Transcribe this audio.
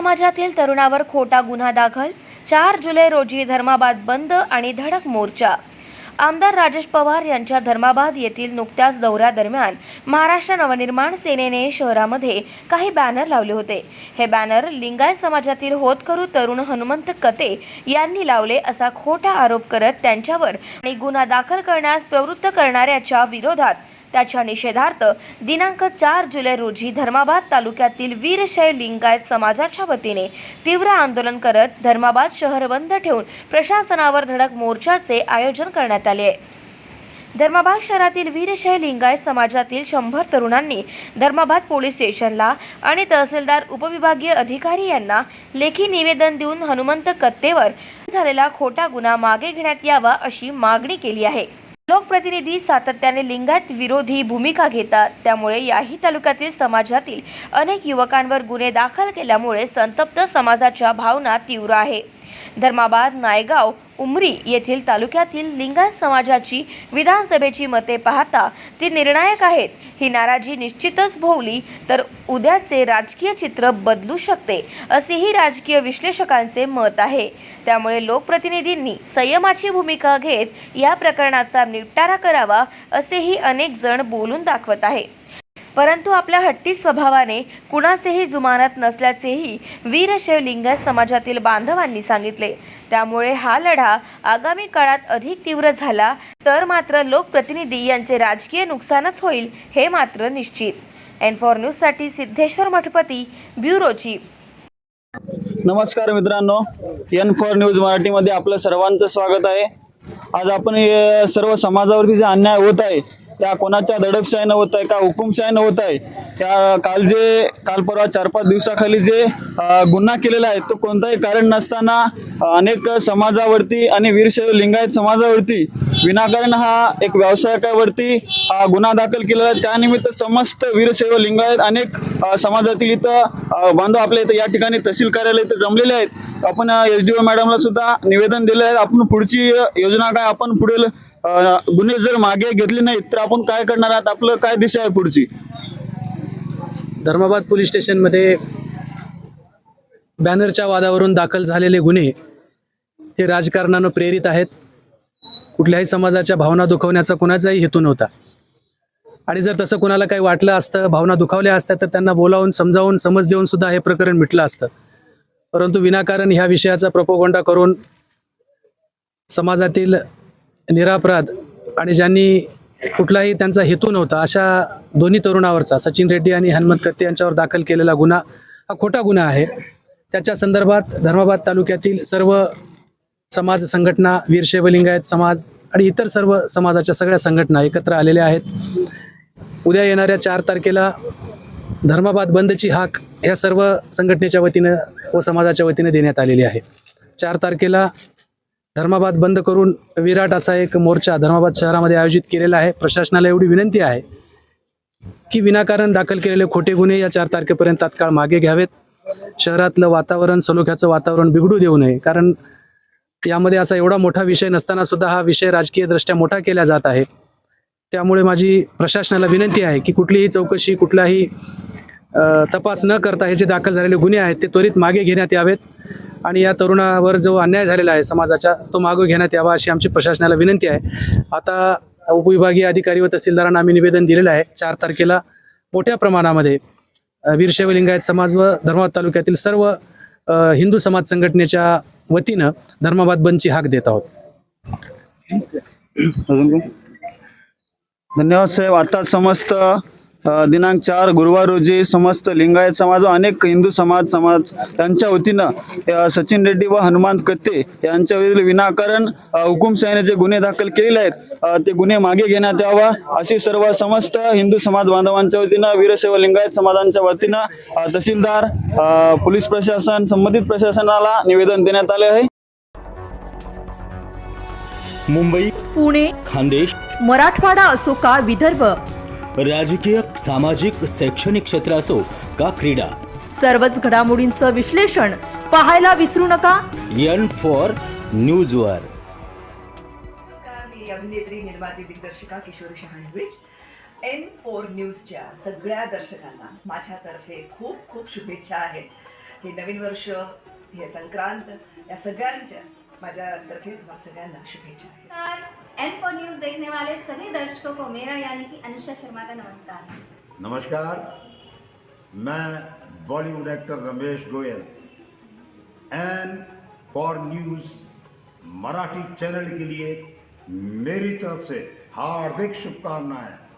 समाजातील तरुणावर खोटा गुन्हा दाखल। 4 जुलै रोजी धर्माबाद बंद आणि धडक मोर्चा। आमदार राजेश पवार यांच्या धर्माबाद येथील नुकत्याच दौऱ्यादरम्यान महाराष्ट्र नवनिर्माण सेनेने शहरामध्ये काही बॅनर लावले होते। हे बॅनर लिंगायत समाजातील होतकरू तरुण हनुमंत कते यांनी लावले असा खोटा आरोप करत त्यांच्यावर गुन्हा दाखल करण्यास प्रवृत्त करणाऱ्याच्या विरोधात त्याच्या निषेधार्थ दिनांक 4 जुलै रोजी धर्माबाद तालुक्यातील वीरशैव लिंगायत समाजाच्या वतीने तीव्र आंदोलन करत धर्माबाद शहर बंद ठेवून प्रशासनावर धडक मोर्चाचे आयोजन करण्यात आले आहे। धर्माबाद शहरातील वीरशैव लिंगायत समाजातील 100 तरुणांनी धर्माबाद पोलीस स्टेशनला आणि तहसीलदार उपविभागीय अधिकारी यांना लेखी निवेदन देऊन हनुमंत कत्तेवर झालेला खोटा गुन्हा मागे घेण्यात यावा अशी मागणी केली आहे। लोकप्रतिनिधी सातत्याने लिंगायत विरोधी भूमिका घेतात, त्यामुळे याही तालुक्यातील समाजातील अनेक युवकांवर गुन्हे दाखल केल्यामुळे संतप्त समाजाच्या भावना तीव्र आहे। धर्माबाद, नायगाव, उमरी येथील तालुक्यातील लिंगायत समाजाची विधानसभेची मते पाहता ती निर्णायक आहेत। ही नाराजी निश्चितच भोवली तर उद्याचे राजकीय चित्र बदलू शकते असेही राजकीय विश्लेषकांचे मत आहे। त्यामुळे लोकप्रतिनिधींनी संयमाची भूमिका घेत या प्रकरणाचा निपटारा करावा असेही अनेक जण बोलून दाखवत आहे। परंतु आपल्या हट्टी स्वभावाने कुणाचेही जुमानत नसल्याचेही वीरशैव लिंगायत समाजातील बांधवांनी सांगितले। त्यामुळे हा लढा आगामी काळात अधिक तीव्र झाला तर मात्र लोकप्रतिनिधी यांचे राजकीय नुकसानच होईल हे मात्र निश्चित। N4 न्यूजसाठी सिद्धेश्वर मठपती, ब्युरो चीफ। नमस्कार मित्रांनो, N4 न्यूज मराठीमध्ये आपलं सर्वांचं स्वागत आहे। आज आपण सर्व समाजावरती जे अन्याय होत आहे त्या कोणाच्या दडपशाहीनं होत आहे का हुकुमशाहीनं होत आहे, त्या काल परवा 4-5 दिवसाखाली जे गुन्हा केलेला आहे तो कोणताही कारण नसताना अनेक समाजावरती आणि वीरशैव लिंगायत समाजावरती विनाकारण हा एक व्यावसायिकावरती गुन्हा दाखल केलेला आहे। त्यानिमित्त समस्त वीरशैव लिंगायत अनेक समाजातील इथं बांधव आपल्या इथं या ठिकाणी तहसील कार्यालय इथं जमलेले आहेत। आपण SDO मॅडमला सुद्धा निवेदन दिले आहे। आपण पुढची योजना काय, आपण पुढील गुन्हे जर मागे घेतले नाहीत तर आपण काय करणार आहात, आपलं काय दिशा आहे पुढची? धर्माबाद पोलीस स्टेशनमध्ये बॅनरच्या वादावरून दाखल झालेले गुन्हे हे राजकारणानं प्रेरित आहेत। कुठल्याही समाजाच्या भावना दुखवण्याचा कोणाचाही हेतू नव्हता आणि जर तसं कोणाला काही वाटलं असतं, भावना दुखावल्या असत्या तर त्यांना बोलावून समजावून समज देऊन सुद्धा हे प्रकरण मिटलं असतं। परंतु विनाकारण ह्या विषयाचा प्रोपोगंडा करून समाजातील निरापराध आणि ज्यांनी कुठलाही त्यांचा हेतू नव्हता अशा दोन्ही तरुणावरचा, सचिन रेड्डी आणि हनुमंत कत्ते यांच्यावर दाखल केलेला गुन्हा हा खोटा गुन्हा आहे। त्याच्या संदर्भात धर्माबाद तालुक्यातील सर्व समाज संघटना, वीरशैव लिंगायत समाज आणि इतर सर्व समाजाच्या सगळ्या संघटना एकत्र आलेल्या आहेत। उद्या येणाऱ्या 4 तारखेला धर्माबाद बंदची हाक ह्या सर्व संघटनेच्या वतीनं व समाजाच्या वतीने देण्यात आलेली आहे। 4 तारखेला धर्माबाद बंद करून विराट असा एक मोर्चा धर्माबाद शहरामध्ये आयोजित केलेला आहे। प्रशासनाला एवढी विनंती आहे की विनाकारण दाखल केलेले खोटे गुन्हे या 4 तारखेपर्यंत तात्काळ मागे घ्यावेत। शहरातलं वातावरण, सलोख्याचं वातावरण बिघडू देऊ नये, कारण यामध्ये असा एवढा मोठा विषय नसताना सुद्धा हा विषय राजकीय दृष्ट्या मोठा केला जात आहे। त्यामुळे माझी प्रशासनाला विनंती आहे की कुठलीही चौकशी, कुठलाही तपास न करता हे जे दाखल झालेले गुन्हे आहेत ते त्वरित मागे घेण्यात यावेत आणि या तरुणावर जो अन्याय झालेला आहे समाजाचा तो मागे घेण्यात यावा अशी आमची प्रशासनाला विनंती आहे। आता उपविभागीय अधिकारी व तहसीलदारांना आम्ही निवेदन दिलेलं आहे। 4 तारखेला मोठ्या प्रमाणामध्ये वीरशैव लिंगायत समाज व धर्माबाद तालुक्यातील सर्व हिंदू समाज संघटनेच्या वतीनं धर्माबाद बंदची हाक देत आहोत। धन्यवाद साहेब। आता समस्त दिनांक 4 गुरुवार रोजी समस्त लिंगायत समाज व अनेक हिंदू समाज यांच्या वतीनं सचिन रेड्डी व हनुमंत कत्ते यांच्या विरुद्ध विनाकारण हुकुमशाहीने जे गुन्हे दाखल केलेले आहेत ते गुन्हे मागे घेण्यात यावा अशी सर्व समस्त हिंदू समाज बांधवांच्या वतीनं, वीरशैव लिंगायत समाजांच्या वतीनं तहसीलदार, पोलीस प्रशासन, संबंधित प्रशासनाला निवेदन देण्यात आले आहे। मुंबई, पुणे, खानदेश, मराठवाडा असो का विदर्भ, राजकीय, सामाजिक, शैक्षणिक क्षेत्र असो का क्रीडा, सर्वच घडामोडींचं विश्लेषण पाहायला विसरू नका N4 न्यूजवर। मी अभिनेत्री, निर्माती, दिग्दर्शिका किशोरी शहाणविज N4 न्यूजच्या सगळ्या दर्शकांना माझ्यातर्फे खूप खूप शुभेच्छा आहेत। हे नवीन वर्ष, हे संक्रांत, या सगळ्यांच्या माझ्यातर्फे तुम्हाला सगळ्यांना शुभेच्छा आहेत. नमस्कार, एन फॉर न्यूज़ देखने वाले सभी दर्शकों को मेरा यानी कि अनुषा शर्मा का नमस्कार. नमस्कार, मैं Bollywood actor Ramesh Goyal N for news Marathi channel के लिए मेरी तरफ से हार्दिक शुभकामनाएं.